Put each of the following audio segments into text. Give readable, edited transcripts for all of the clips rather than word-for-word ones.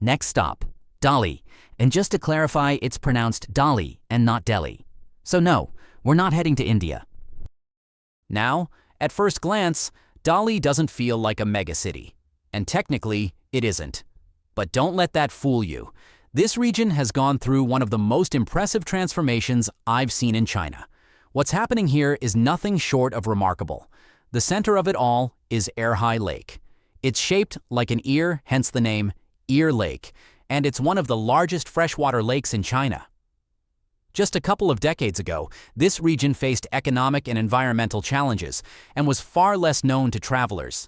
Next stop, Dali. And just to clarify, it's pronounced Dali and not Delhi. So no, we're not heading to India. Now, at first glance, Dali doesn't feel like a megacity. And technically, it isn't. But don't let that fool you. This region has gone through one of the most impressive transformations I've seen in China. What's happening here is nothing short of remarkable. The center of it all is Erhai Lake. It's shaped like an ear, hence the name Ear Lake, and it's one of the largest freshwater lakes in China. Just a couple of decades ago, this region faced economic and environmental challenges and was far less known to travelers.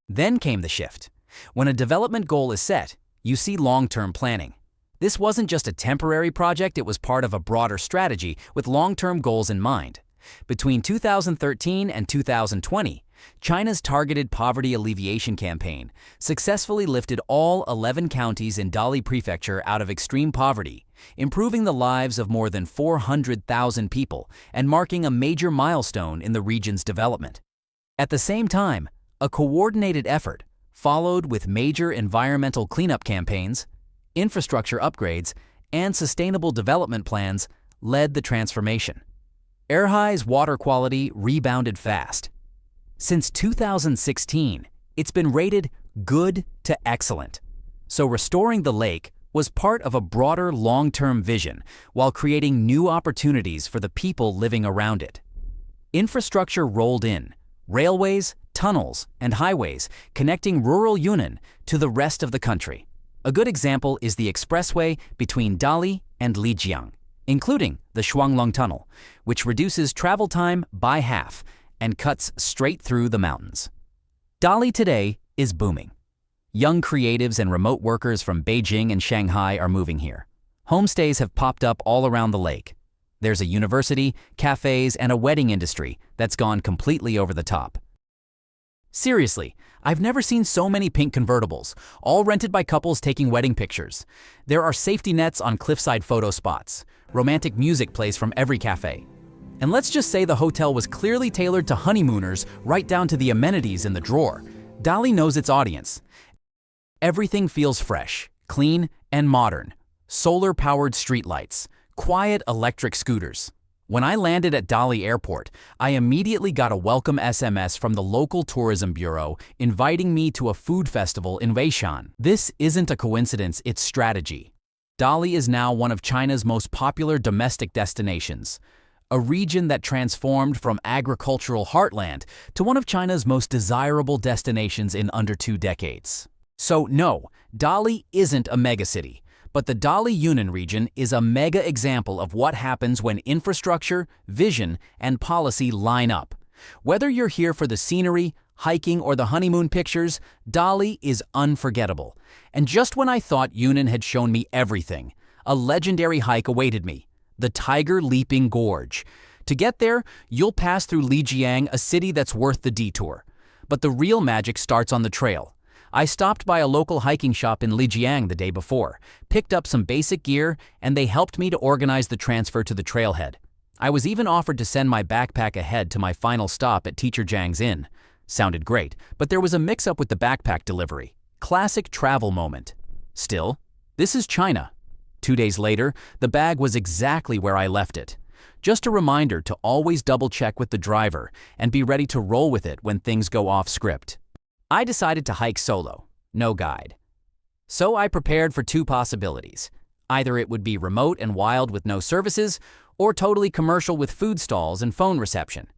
Then came the shift. When a development goal is set, you see long-term planning. This wasn't just a temporary project, it was part of a broader strategy with long-term goals in mind. Between 2013 and 2020, China's targeted poverty alleviation campaign successfully lifted all 11 counties in Dali Prefecture out of extreme poverty, improving the lives of more than 400,000 people and marking a major milestone in the region's development. At the same time, a coordinated effort followed with major environmental cleanup campaigns, infrastructure upgrades, and sustainable development plans led the transformation. Erhai's water quality rebounded fast. Since 2016, it's been rated good to excellent. So restoring the lake was part of a broader long-term vision while creating new opportunities for the people living around it. Infrastructure rolled in, railways, tunnels, and highways connecting rural Yunnan to the rest of the country. A good example is the expressway between Dali and Lijiang, including the Shuanglong Tunnel, which reduces travel time by half and cuts straight through the mountains. Dali today is booming. Young creatives and remote workers from Beijing and Shanghai are moving here. Homestays have popped up all around the lake. There's a university, cafes, and a wedding industry that's gone completely over the top. Seriously, I've never seen so many pink convertibles, all rented by couples taking wedding pictures. There are safety nets on cliffside photo spots. Romantic music plays from every cafe. And let's just say the hotel was clearly tailored to honeymooners right down to the amenities in the drawer. Dali knows its audience. Everything feels fresh, clean, and modern. Solar-powered streetlights, quiet electric scooters. When I landed at Dali Airport, I immediately got a welcome SMS from the local tourism bureau inviting me to a food festival in Weishan. This isn't a coincidence, it's strategy. Dali is now one of China's most popular domestic destinations, a region that transformed from agricultural heartland to one of China's most desirable destinations in under 2 decades. So no, Dali isn't a megacity. But the Dali Yunnan region is a mega example of what happens when infrastructure, vision, and policy line up. Whether you're here for the scenery, hiking, or the honeymoon pictures, Dali is unforgettable. And just when I thought Yunnan had shown me everything, a legendary hike awaited me, the Tiger Leaping Gorge. To get there, you'll pass through Lijiang, a city that's worth the detour. But the real magic starts on the trail. I stopped by a local hiking shop in Lijiang the day before, picked up some basic gear, and they helped me to organize the transfer to the trailhead. I was even offered to send my backpack ahead to my final stop at Teacher Zhang's Inn. Sounded great, but there was a mix-up with the backpack delivery. Classic travel moment. Still, this is China. 2 days later, the bag was exactly where I left it. Just a reminder to always double-check with the driver and be ready to roll with it when things go off script. I decided to hike solo, no guide. So I prepared for 2 possibilities. Either it would be remote and wild with no services, or totally commercial with food stalls and phone reception.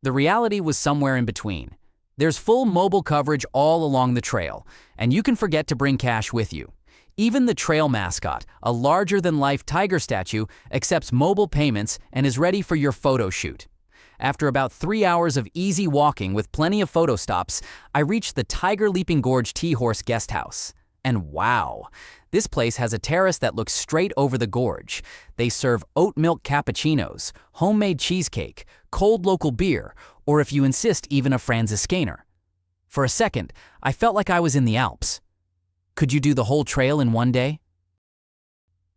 The reality was somewhere in between. There's full mobile coverage all along the trail, and you can forget to bring cash with you. Even the trail mascot, a larger-than-life tiger statue, accepts mobile payments and is ready for your photo shoot. After about 3 hours of easy walking with plenty of photo stops, I reached the Tiger Leaping Gorge Tea Horse Guest House. And wow, this place has a terrace that looks straight over the gorge. They serve oat milk cappuccinos, homemade cheesecake, cold local beer, or if you insist, even a Franziskaner. For a second, I felt like I was in the Alps. Could you do the whole trail in 1 day?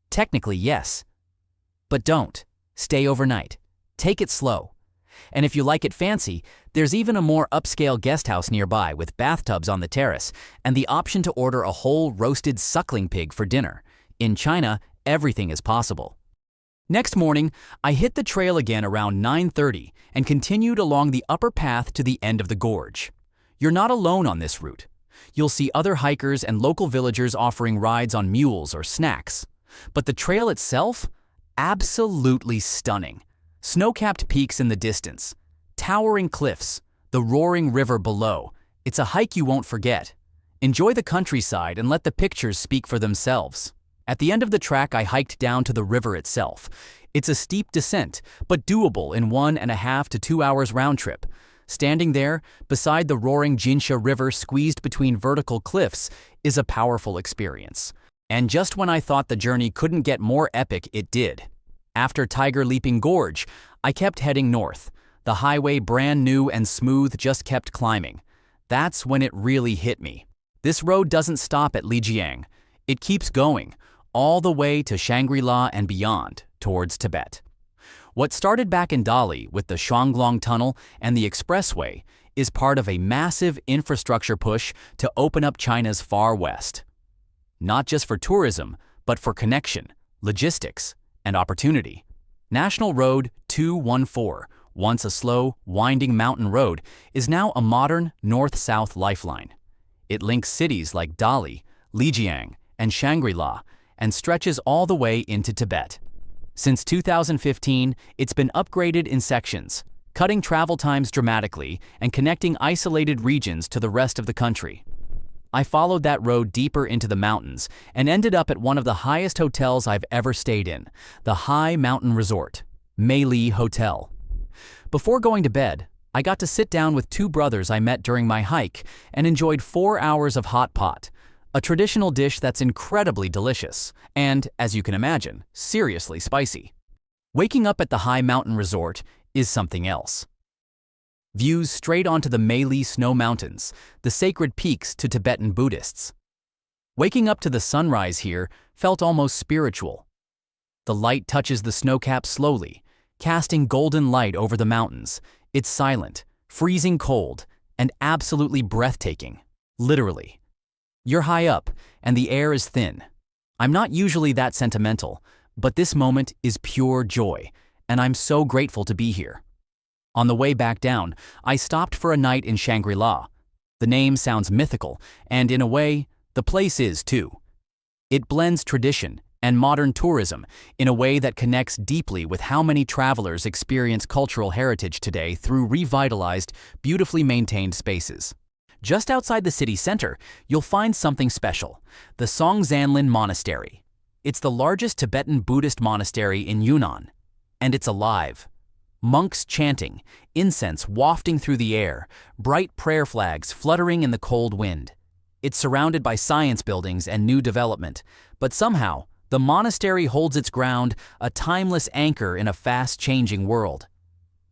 Technically, yes. But don't. Stay overnight. Take it slow. And if you like it fancy, there's even a more upscale guest house nearby with bathtubs on the terrace and the option to order a whole roasted suckling pig for dinner. In China, everything is possible. Next morning, I hit the trail again around 9:30 and continued along the upper path to the end of the gorge. You're not alone on this route. You'll see other hikers and local villagers offering rides on mules or snacks. But the trail itself? Absolutely stunning. Snow-capped peaks in the distance, towering cliffs, the roaring river below. It's a hike you won't forget. Enjoy the countryside and let the pictures speak for themselves. At the end of the track, I hiked down to the river itself. It's a steep descent, but doable in 1.5 to 2 hours round trip. Standing there, beside the roaring Jinsha River squeezed between vertical cliffs, is a powerful experience. And just when I thought the journey couldn't get more epic, it did. After Tiger Leaping Gorge, I kept heading north. The highway, brand new and smooth, just kept climbing. That's when it really hit me. This road doesn't stop at Lijiang. It keeps going, all the way to Shangri-La and beyond, towards Tibet. What started back in Dali with the Shuanglong Tunnel and the expressway is part of a massive infrastructure push to open up China's far west. Not just for tourism, but for connection, logistics, and opportunity. National Road 214, once a slow, winding mountain road, is now a modern north-south lifeline. It links cities like Dali, Lijiang, and Shangri-La, and stretches all the way into Tibet. Since 2015, it's been upgraded in sections, cutting travel times dramatically and connecting isolated regions to the rest of the country. I followed that road deeper into the mountains and ended up at one of the highest hotels I've ever stayed in, the High Mountain Resort, Meili Hotel. Before going to bed, I got to sit down with two brothers I met during my hike and enjoyed 4 hours of hot pot, a traditional dish that's incredibly delicious and, as you can imagine, seriously spicy. Waking up at the High Mountain Resort is something else. Views straight onto the Meili Snow Mountains, the sacred peaks to Tibetan Buddhists. Waking up to the sunrise here felt almost spiritual. The light touches the snowcap slowly, casting golden light over the mountains. It's silent, freezing cold, and absolutely breathtaking, literally. You're high up, and the air is thin. I'm not usually that sentimental, but this moment is pure joy, and I'm so grateful to be here. On the way back down, I stopped for a night in Shangri-La. The name sounds mythical, and in a way, the place is too. It blends tradition and modern tourism in a way that connects deeply with how many travelers experience cultural heritage today through revitalized, beautifully maintained spaces. Just outside the city center, you'll find something special, the Songzanlin Monastery. It's the largest Tibetan Buddhist monastery in Yunnan, and it's alive. Monks chanting, incense wafting through the air, bright prayer flags fluttering in the cold wind. It's surrounded by science buildings and new development, but somehow, the monastery holds its ground, a timeless anchor in a fast-changing world.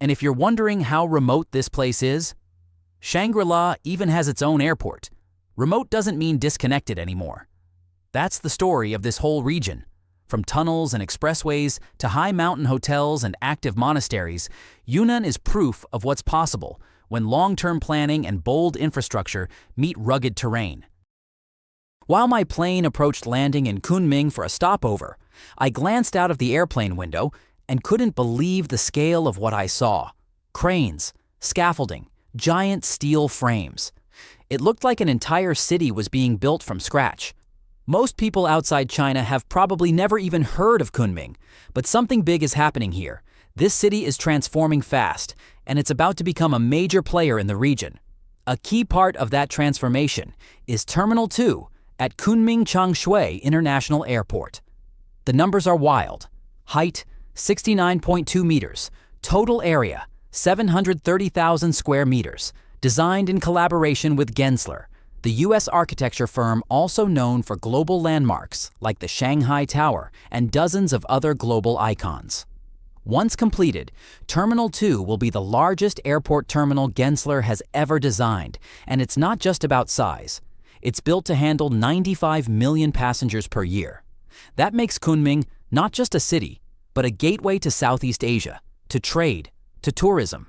And if you're wondering how remote this place is, Shangri-La even has its own airport. Remote doesn't mean disconnected anymore. That's the story of this whole region. From tunnels and expressways to high mountain hotels and active monasteries, Yunnan is proof of what's possible when long-term planning and bold infrastructure meet rugged terrain. While my plane approached landing in Kunming for a stopover, I glanced out of the airplane window and couldn't believe the scale of what I saw. Cranes, scaffolding, giant steel frames. It looked like an entire city was being built from scratch. Most people outside China have probably never even heard of Kunming, but something big is happening here. This city is transforming fast, and it's about to become a major player in the region. A key part of that transformation is Terminal 2 at Kunming Changshui International Airport. The numbers are wild. Height, 69.2 meters. Total area, 730,000 square meters. Designed in collaboration with Gensler, the U.S. architecture firm also known for global landmarks like the Shanghai Tower and dozens of other global icons. Once completed, Terminal 2 will be the largest airport terminal Gensler has ever designed, and it's not just about size. It's built to handle 95 million passengers per year. That makes Kunming not just a city, but a gateway to Southeast Asia, to trade, to tourism,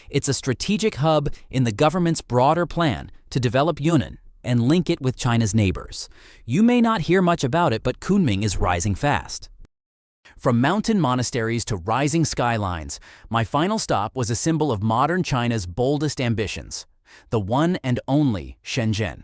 It's a strategic hub in the government's broader plan to develop Yunnan and link it with China's neighbors. You may not hear much about it, but Kunming is rising fast. From mountain monasteries to rising skylines, my final stop was a symbol of modern China's boldest ambitions, the one and only Shenzhen.